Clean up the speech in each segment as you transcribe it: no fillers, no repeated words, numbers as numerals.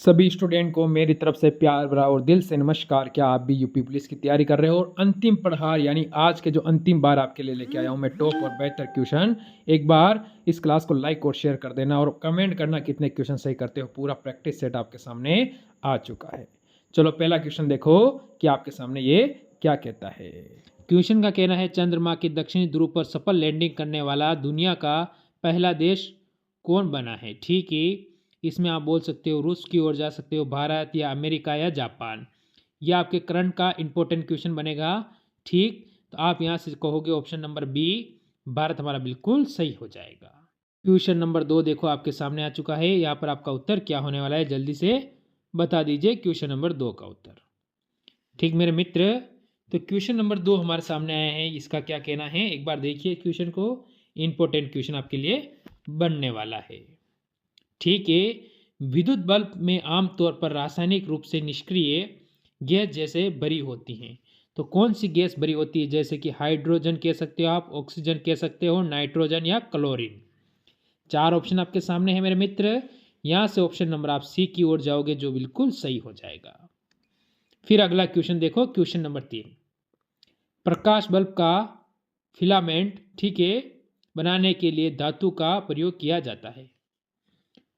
सभी स्टूडेंट को मेरी तरफ से प्यार भरा और दिल से नमस्कार। क्या आप भी यूपी पुलिस की तैयारी कर रहे हो और अंतिम पढ़ार यानी आज के जो अंतिम बार आपके लिए लेके आया हूँ मैं टॉप और बेहतर क्वेश्चन। एक बार इस क्लास को लाइक और शेयर कर देना और कमेंट करना कितने क्वेश्चन सही करते हो। पूरा प्रैक्टिस सेट आपके सामने आ चुका है। चलो पहला क्वेश्चन देखो कि आपके सामने ये क्या कहता है। क्वेश्चन का कहना है, चंद्रमा के दक्षिणी ध्रुव पर सफल लैंडिंग करने वाला दुनिया का पहला देश कौन बना है। ठीक है, इसमें आप बोल सकते हो रूस की ओर जा सकते हो, भारत या अमेरिका या जापान। यह आपके करंट का इंपॉर्टेंट क्वेश्चन बनेगा। ठीक, तो आप यहाँ से कहोगे ऑप्शन नंबर बी, भारत हमारा बिल्कुल सही हो जाएगा। क्वेश्चन नंबर 2 देखो आपके सामने आ चुका है। यहाँ पर आपका उत्तर क्या होने वाला है, जल्दी से बता दीजिए क्वेश्चन नंबर 2 का उत्तर। ठीक मेरे मित्र, तो क्वेश्चन नंबर 2 हमारे सामने आया है। इसका क्या कहना है, एक बार देखिए क्वेश्चन को। इंपॉर्टेंट क्वेश्चन आपके लिए बनने वाला है। ठीक है, विद्युत बल्ब में आमतौर पर रासायनिक रूप से निष्क्रिय गैस जैसे भरी होती हैं। तो कौन सी गैस भरी होती है, जैसे कि हाइड्रोजन कह सकते हो आप, ऑक्सीजन कह सकते हो, नाइट्रोजन या क्लोरीन। 4 ऑप्शन आपके सामने है मेरे मित्र। यहाँ से ऑप्शन नंबर आप सी की ओर जाओगे जो बिल्कुल सही हो जाएगा। फिर अगला क्वेश्चन देखो, क्वेश्चन नंबर 3। प्रकाश बल्ब का फिलामेंट ठीक है बनाने के लिए धातु का प्रयोग किया जाता है।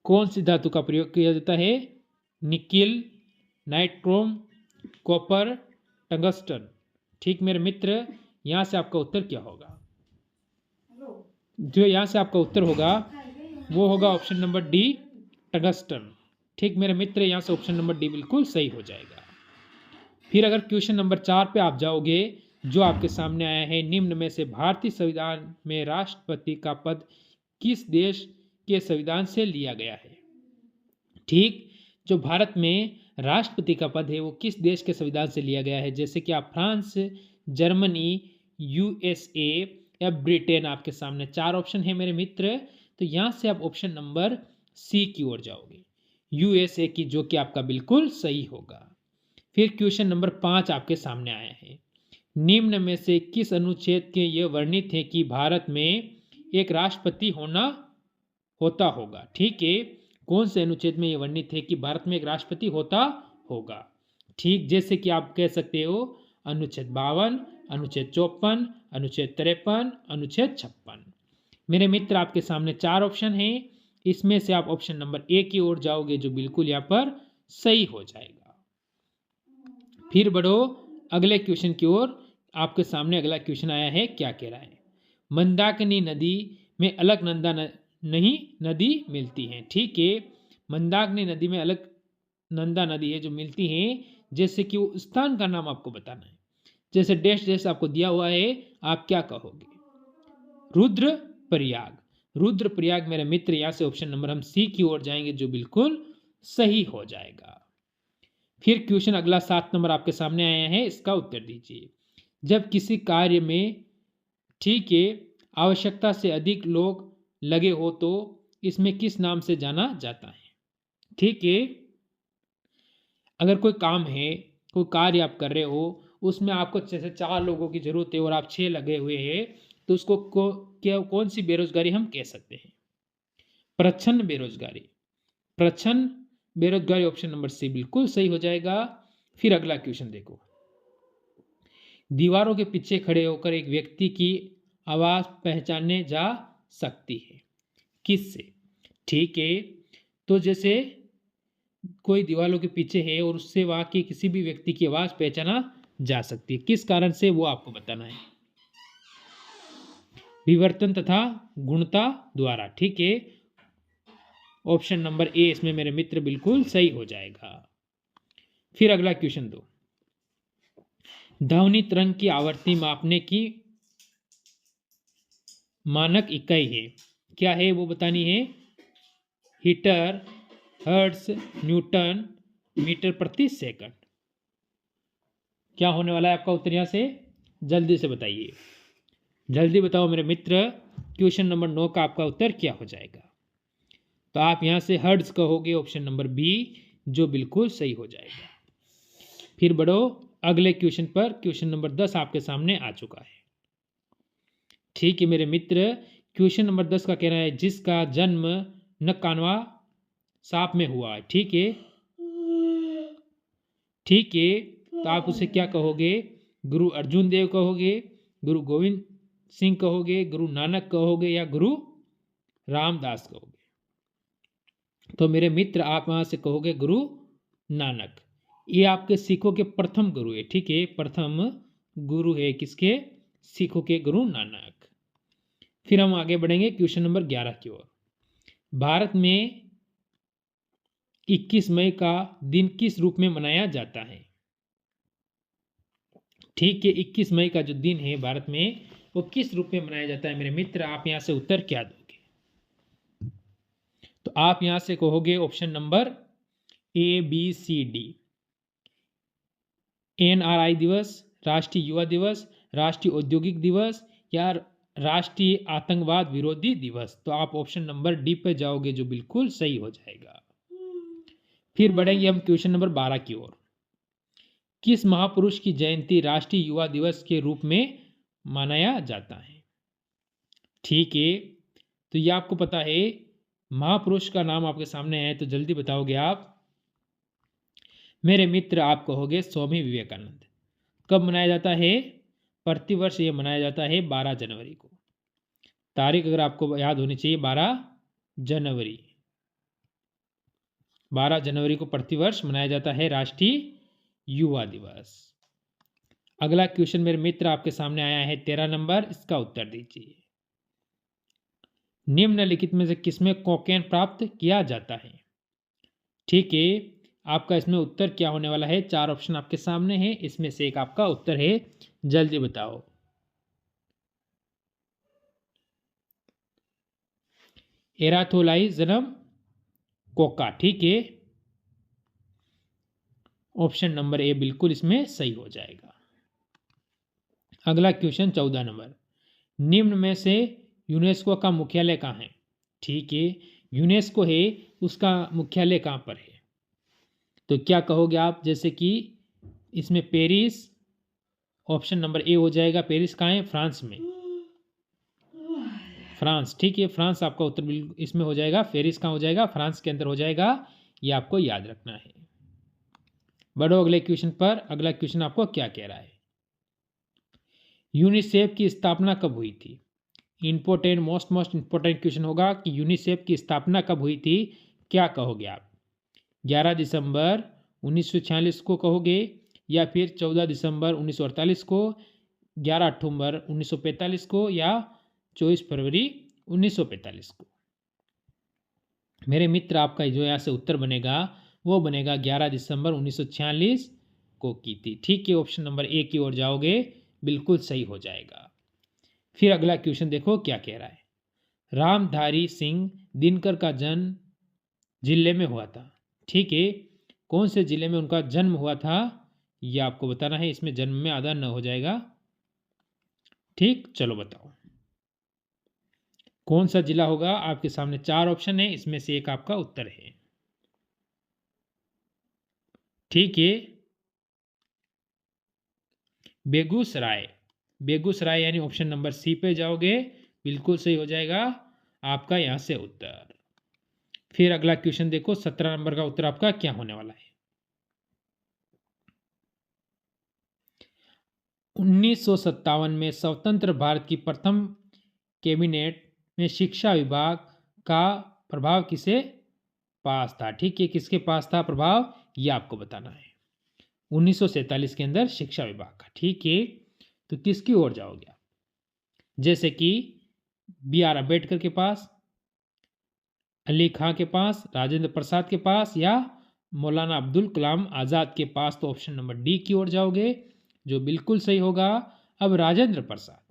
कौन सी धातु का प्रयोग किया जाता है, निकिल, नाइट्रोम, कॉपर, टंगस्टन। ठीक मेरे मित्र, यहाँ से आपका उत्तर क्या होगा। जो यहाँ से आपका उत्तर होगा वो होगा ऑप्शन नंबर डी, टंगस्टन। ठीक मेरे मित्र, यहाँ से ऑप्शन नंबर डी बिल्कुल सही हो जाएगा। फिर अगर क्वेश्चन नंबर 4 पे आप जाओगे, जो आपके सामने आया है, निम्न में से भारतीय संविधान में राष्ट्रपति का पद किस देश के संविधान से लिया गया है। ठीक, जो भारत में राष्ट्रपति का पद है वो किस देश के संविधान से लिया गया है, जैसे कि आप फ्रांस, जर्मनी, यूएसए या ब्रिटेन। आपके सामने 4 ऑप्शन है मेरे मित्र। तो यहाँ से आप ऑप्शन नंबर सी की ओर जाओगे, यूएसए की, जो कि आपका बिल्कुल सही होगा। फिर क्वेश्चन नंबर 5 आपके सामने आया है। निम्न में से किस अनुच्छेद के यह वर्णित है कि भारत में एक राष्ट्रपति होता होगा। ठीक है, कौन से अनुच्छेद में यह वर्णित है कि भारत में एक राष्ट्रपति होता होगा। ठीक, जैसे कि आप कह सकते हो अनुच्छेद 52, अनुच्छेद 54, अनुच्छेद 53, अनुच्छेद 56। मेरे मित्र, आपके सामने 4 ऑप्शन हैं। इसमें से आप ऑप्शन नंबर ए की ओर जाओगे जो बिल्कुल यहाँ पर सही हो जाएगा। फिर बढ़ो अगले क्वेश्चन की ओर। आपके सामने अगला क्वेश्चन आया है, क्या कह रहा है, मंदाकिनी नदी में अलकनंदा नहीं नदी मिलती हैं। ठीक है, मंदाकिनी नदी में अलकनंदा नदी है जो मिलती हैं, जैसे कि वो स्थान का नाम आपको बताना है। जैसे डैश डैश आपको दिया हुआ है, आप क्या कहोगे, रुद्रप्रयाग। रुद्रप्रयाग मेरे मित्र, यहाँ से ऑप्शन नंबर हम सी की ओर जाएंगे जो बिल्कुल सही हो जाएगा। फिर क्वेश्चन अगला 7 नंबर आपके सामने आया है, इसका उत्तर दीजिए। जब किसी कार्य में ठीक है आवश्यकता से अधिक लोग लगे हो तो इसमें किस नाम से जाना जाता है। ठीक है, अगर कोई काम है, कोई कार्य आप कर रहे हो, उसमें आपको जैसे 4 लोगों की जरूरत है और आप 6 लगे हुए हैं, तो उसको कौन सी बेरोजगारी हम कह सकते हैं, प्रच्छन्न बेरोजगारी। प्रच्छन्न बेरोजगारी ऑप्शन नंबर सी बिल्कुल सही हो जाएगा। फिर अगला क्वेश्चन देखो, दीवारों के पीछे खड़े होकर एक व्यक्ति की आवाज पहचानने जा सकती है, किससे। ठीक है, तो जैसे कोई दीवारों के पीछे है और उससे वहां की किसी भी व्यक्ति की आवाज पहचाना जा सकती है, किस कारण से वो आपको बताना है, विवर्तन तथा गुणता द्वारा। ठीक है, ऑप्शन नंबर ए इसमें मेरे मित्र बिल्कुल सही हो जाएगा। फिर अगला क्वेश्चन दो, ध्वनि तरंग की आवृत्ति मापने की मानक इकाई है, क्या है वो बतानी है, हीटर, हर्ट्ज, न्यूटन, मीटर प्रति सेकंड। क्या होने वाला है आपका उत्तर, यहाँ से जल्दी से बताइए, जल्दी बताओ मेरे मित्र। क्वेश्चन नंबर 9 का आपका उत्तर क्या हो जाएगा। तो आप यहाँ से हर्ट्ज कहोगे, ऑप्शन नंबर बी, जो बिल्कुल सही हो जाएगा। फिर बढ़ो अगले क्वेश्चन पर। क्वेश्चन नंबर 10 आपके सामने आ चुका है। ठीक है मेरे मित्र, क्वेश्चन नंबर 10 का कहना है, जिसका जन्म नकानवा सांप में हुआ है। ठीक है, ठीक है, तो आप उसे क्या कहोगे? गुरु अर्जुन देव कहोगे, गुरु गोविंद सिंह कहोगे, गुरु नानक कहोगे या गुरु रामदास कहोगे? तो मेरे मित्र आप वहां से कहोगे गुरु नानक। ये आपके सिखों के प्रथम गुरु है। ठीक है, प्रथम गुरु है किसके? सिखों के गुरु नानक। फिर हम आगे बढ़ेंगे क्वेश्चन नंबर 11 की ओर। भारत में 21 मई का दिन किस रूप में मनाया जाता है? ठीक है, 21 मई का जो दिन है भारत में वो किस रूप में मनाया जाता है मेरे मित्र? आप यहां से उत्तर क्या दोगे? तो आप यहां से कहोगे ऑप्शन नंबर ABCD। NRI दिवस, राष्ट्रीय युवा दिवस, राष्ट्रीय औद्योगिक दिवस या राष्ट्रीय आतंकवाद विरोधी दिवस। तो आप ऑप्शन नंबर डी पे जाओगे जो बिल्कुल सही हो जाएगा। फिर बढ़ेंगे हम क्वेश्चन नंबर 12 की ओर। किस महापुरुष की जयंती राष्ट्रीय युवा दिवस के रूप में मनाया जाता है? ठीक है, तो ये आपको पता है, महापुरुष का नाम आपके सामने है तो जल्दी बताओगे आप। मेरे मित्र आप कहोगे स्वामी विवेकानंद। कब मनाया जाता है? प्रतिवर्ष ये मनाया जाता है 12 जनवरी को। तारीख अगर आपको याद होनी चाहिए, 12 जनवरी। 12 जनवरी को प्रतिवर्ष मनाया जाता है राष्ट्रीय युवा दिवस। अगला क्वेश्चन मेरे मित्र आपके सामने आया है 13 नंबर, इसका उत्तर दीजिए। निम्नलिखित में से किसमें कोकेन प्राप्त किया जाता है? ठीक है, आपका इसमें उत्तर क्या होने वाला है? 4 ऑप्शन आपके सामने है, इसमें से एक आपका उत्तर है, जल्दी बताओ। एराथोलाइजनम कोका। ठीक है, ऑप्शन नंबर ए बिल्कुल इसमें सही हो जाएगा। अगला क्वेश्चन 14 नंबर। निम्न में से यूनेस्को का मुख्यालय कहाँ है? ठीक है, यूनेस्को है उसका मुख्यालय कहाँ पर है? तो क्या कहोगे आप? जैसे कि इसमें पेरिस, ऑप्शन नंबर ए हो जाएगा। पेरिस कहाँ है? फ्रांस में, फ्रांस। ठीक है, फ्रांस आपका उत्तर बिल्कुल इसमें हो जाएगा। पेरिस कहाँ हो जाएगा? फ्रांस के अंदर हो जाएगा, ये आपको याद रखना है। बढ़ो अगले क्वेश्चन पर। अगला क्वेश्चन आपको क्या कह रहा है? यूनिसेफ की स्थापना कब हुई थी? इंपॉर्टेंट, मोस्ट इंपॉर्टेंट क्वेश्चन होगा कि यूनिसेफ की स्थापना कब हुई थी? क्या कहोगे आप? 11 दिसंबर 1946 को कहोगे या फिर 14 दिसंबर 1948 को, 11 अक्टूबर 1945 को या 24 फरवरी 1945 को? मेरे मित्र आपका जो यहाँ से उत्तर बनेगा वो बनेगा 11 दिसंबर 1946 को की थी। ठीक है, ऑप्शन नंबर ए की ओर जाओगे, बिल्कुल सही हो जाएगा। फिर अगला क्वेश्चन देखो क्या कह रहा है। रामधारी सिंह दिनकर का जन्म जिले में हुआ था। ठीक है, कौन से जिले में उनका जन्म हुआ था ये आपको बताना है। इसमें जन्म में आधा न हो जाएगा। ठीक, चलो बताओ कौन सा जिला होगा? आपके सामने 4 ऑप्शन है, इसमें से एक आपका उत्तर है। ठीक है, बेगूसराय। बेगूसराय यानी ऑप्शन नंबर सी पे जाओगे, बिल्कुल सही हो जाएगा आपका यहाँ से उत्तर। फिर अगला क्वेश्चन देखो, 17 नंबर का उत्तर आपका क्या होने वाला है? 1957 में स्वतंत्र भारत की प्रथम कैबिनेट में शिक्षा विभाग का प्रभाव किसे पास था? ठीक है, किसके पास था प्रभाव, ये आपको बताना है। 1947 के अंदर शिक्षा विभाग का। ठीक है, तो किसकी ओर जाओगे आप? जैसे कि BR अम्बेडकर के पास, अली खां के पास, राजेंद्र प्रसाद के पास या मौलाना अब्दुल कलाम आज़ाद के पास? तो ऑप्शन नंबर डी की ओर जाओगे जो बिल्कुल सही होगा। अब राजेंद्र प्रसाद,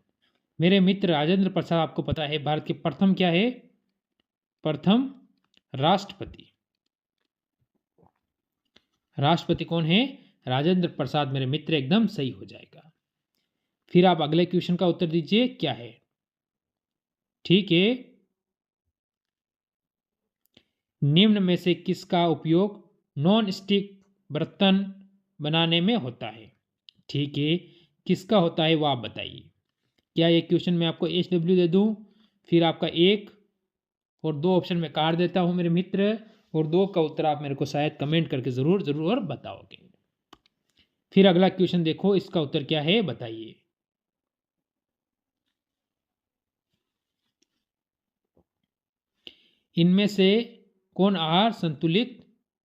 मेरे मित्र राजेंद्र प्रसाद आपको पता है भारत के प्रथम क्या है? प्रथम राष्ट्रपति। राष्ट्रपति कौन है? राजेंद्र प्रसाद। मेरे मित्र एकदम सही हो जाएगा। फिर आप अगले क्वेश्चन का उत्तर दीजिए क्या है? ठीक है, निम्न में से किसका उपयोग नॉन स्टिक बर्तन बनाने में होता है? ठीक है, किसका होता है वो आप बताइए। क्या ये क्वेश्चन मैं आपको HW दे दूं? फिर आपका 1 और 2 ऑप्शन में काट देता हूं मेरे मित्र, और 2 का उत्तर आप मेरे को शायद कमेंट करके ज़रूर बताओगे। फिर अगला क्वेश्चन देखो, इसका उत्तर क्या है बताइए। इनमें से कौन आहार संतुलित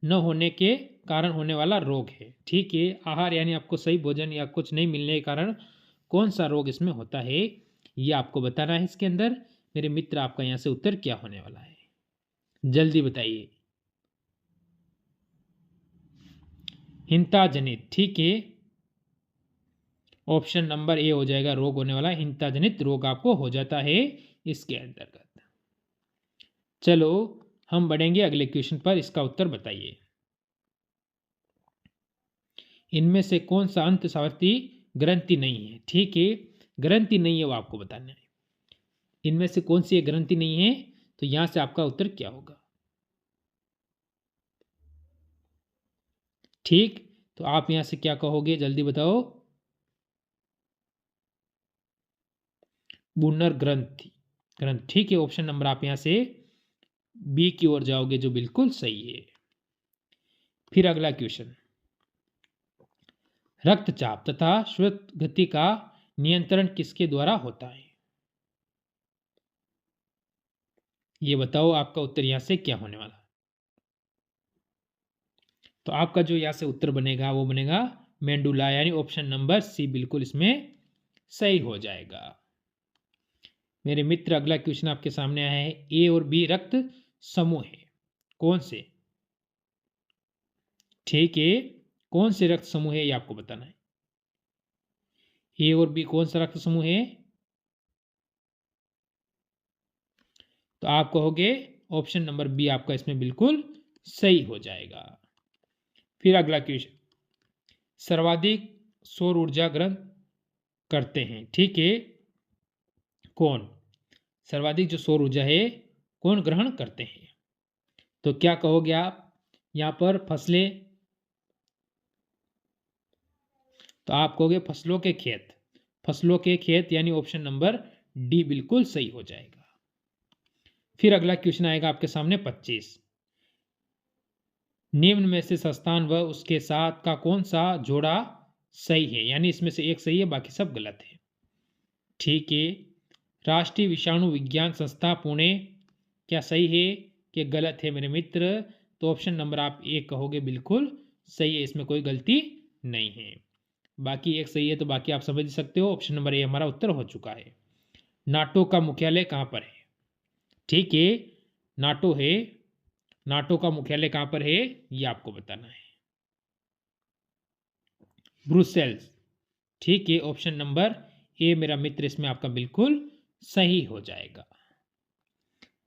न होने के कारण होने वाला रोग है? ठीक है, आहार यानी आपको सही भोजन या कुछ नहीं मिलने के कारण कौन सा रोग इसमें होता है, ये आपको बताना है इसके अंदर। मेरे मित्र, आपका यहाँ से उत्तर क्या होने वाला है, जल्दी बताइए। हिंता जनित, ठीक है, ऑप्शन नंबर ए हो जाएगा रोग होने वाला। हिंता जनित रोग आपको हो जाता है इसके अंतर्गत। चलो हम बढ़ेंगे अगले क्वेश्चन पर, इसका उत्तर बताइए। इनमें से कौन सा अंतःस्रावी ग्रंथि नहीं है? ठीक है, ग्रंथि नहीं है वो आपको बताना है। इनमें से कौन सी ग्रंथि नहीं है, तो यहां से आपका उत्तर क्या होगा? ठीक, तो आप यहां से क्या कहोगे, जल्दी बताओ। बुनर ग्रंथि, ग्रंथ, ठीक है, ऑप्शन नंबर आप यहां से बी की ओर जाओगे, जो बिल्कुल सही है। फिर अगला क्वेश्चन, रक्तचाप तथा श्वसन गति का नियंत्रण किसके द्वारा होता है? ये बताओ, आपका उत्तर यहां से क्या होने वाला? तो आपका जो यहां से उत्तर बनेगा वो बनेगा मेंडुला, यानी ऑप्शन नंबर सी बिल्कुल इसमें सही हो जाएगा। मेरे मित्र, अगला क्वेश्चन आपके सामने आया है। ए और बी रक्त समूह है, कौन से? ठीक है, कौन से रक्त समूह है ये आपको बताना है। ए और बी कौन सा रक्त समूह है? तो आप कहोगे ऑप्शन नंबर बी आपका इसमें बिल्कुल सही हो जाएगा। फिर अगला क्वेश्चन, सर्वाधिक सौर ऊर्जा ग्रहण करते हैं, ठीक है, कौन? सर्वाधिक जो सौर ऊर्जा है कौन ग्रहण करते हैं? तो क्या कहोगे आप यहां पर? फसलें, तो आप कहोगे फसलों के खेत। फसलों के खेत यानी ऑप्शन नंबर डी बिल्कुल सही हो जाएगा। फिर अगला क्वेश्चन आएगा आपके सामने 25, निम्न में से संस्थान व उसके साथ का कौन सा जोड़ा सही है? यानी इसमें से एक सही है, बाकी सब गलत है। ठीक है, राष्ट्रीय विषाणु विज्ञान संस्था पुणे क्या सही है कि गलत है मेरे मित्र? तो ऑप्शन नंबर आप एक कहोगे बिल्कुल सही है, इसमें कोई गलती नहीं है। बाकी एक सही है, तो बाकी आप समझ सकते हो। ऑप्शन नंबर ए हमारा उत्तर हो चुका है। नाटो का मुख्यालय कहाँ पर है? ठीक है, नाटो है, नाटो का मुख्यालय कहाँ पर है ये आपको बताना है। ब्रुसेल्स, ठीक है, ऑप्शन नंबर ए मेरा मित्र इसमें आपका बिल्कुल सही हो जाएगा।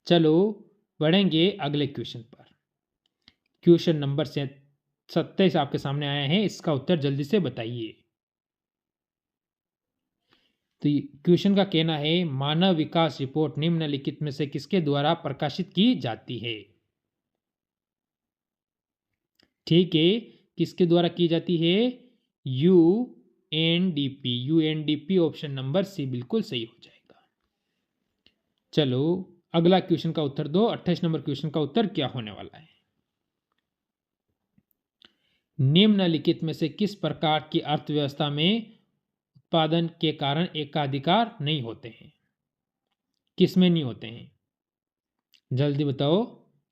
चलो बढ़ेंगे अगले क्वेश्चन पर। क्वेश्चन नंबर 27 आपके सामने आया है, इसका उत्तर जल्दी से बताइए। तो क्वेश्चन का कहना है, मानव विकास रिपोर्ट निम्नलिखित में से किसके द्वारा प्रकाशित की जाती है? ठीक है, किसके द्वारा की जाती है? UNDP, UNDP option number C बिल्कुल सही हो जाएगा। चलो अगला क्वेश्चन का उत्तर दो। 28 नंबर क्वेश्चन का उत्तर क्या होने वाला है? निम्नलिखित में से किस प्रकार की अर्थव्यवस्था में उत्पादन के कारण एकाधिकार नहीं होते हैं? किस में नहीं होते हैं, जल्दी बताओ।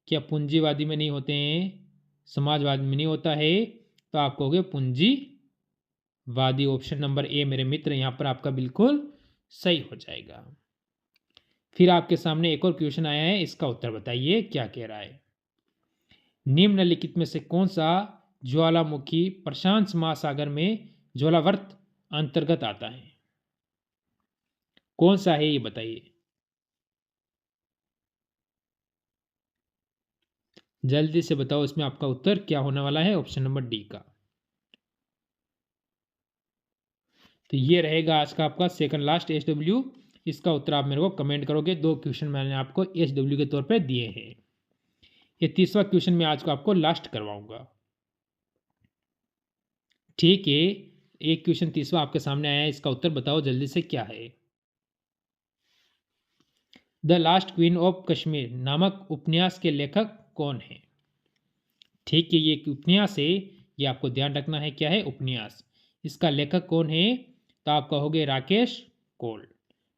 क्या पूंजीवादी में नहीं होते हैं, समाजवादी में नहीं होता है? तो आप कहोगे पूंजीवादी, ऑप्शन नंबर ए मेरे मित्र यहां पर आपका बिल्कुल सही हो जाएगा। फिर आपके सामने एक और क्वेश्चन आया है, इसका उत्तर बताइए क्या कह रहा है। निम्नलिखित में से कौन सा ज्वालामुखी प्रशांत महासागर में ज्वालावर्त अंतर्गत आता है? कौन सा है ये बताइए, जल्दी से बताओ। इसमें आपका उत्तर क्या होने वाला है? ऑप्शन नंबर डी का। तो ये रहेगा आज का आपका सेकंड लास्ट एसडब्ल्यू। इसका उत्तर आप मेरे को कमेंट करोगे। 2 क्वेश्चन मैंने आपको एसडब्ल्यू के तौर पे दिए हैं। ये 30वां क्वेश्चन मैं आज को आपको लास्ट करवाऊंगा। ठीक है, एक क्वेश्चन 30वां आपके सामने आया है, इसका उत्तर बताओ जल्दी से क्या है। The last queen of Kashmir नामक उपन्यास के लेखक कौन है? ठीक है, ये एक उपन्यास है, ये आपको ध्यान रखना है क्या है, उपन्यास। इसका लेखक कौन है? तो आप कहोगे राकेश कोल।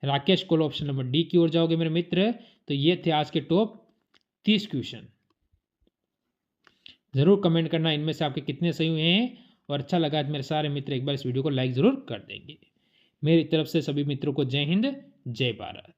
राकेश कोल, ऑप्शन नंबर डी की ओर जाओगे मेरे मित्र। तो ये थे आज के टॉप 30 क्वेश्चन। ज़रूर कमेंट करना इनमें से आपके कितने सही हुए हैं, और अच्छा लगा तो मेरे सारे मित्र एक बार इस वीडियो को लाइक ज़रूर कर देंगे। मेरी तरफ से सभी मित्रों को जय हिंद, जय भारत।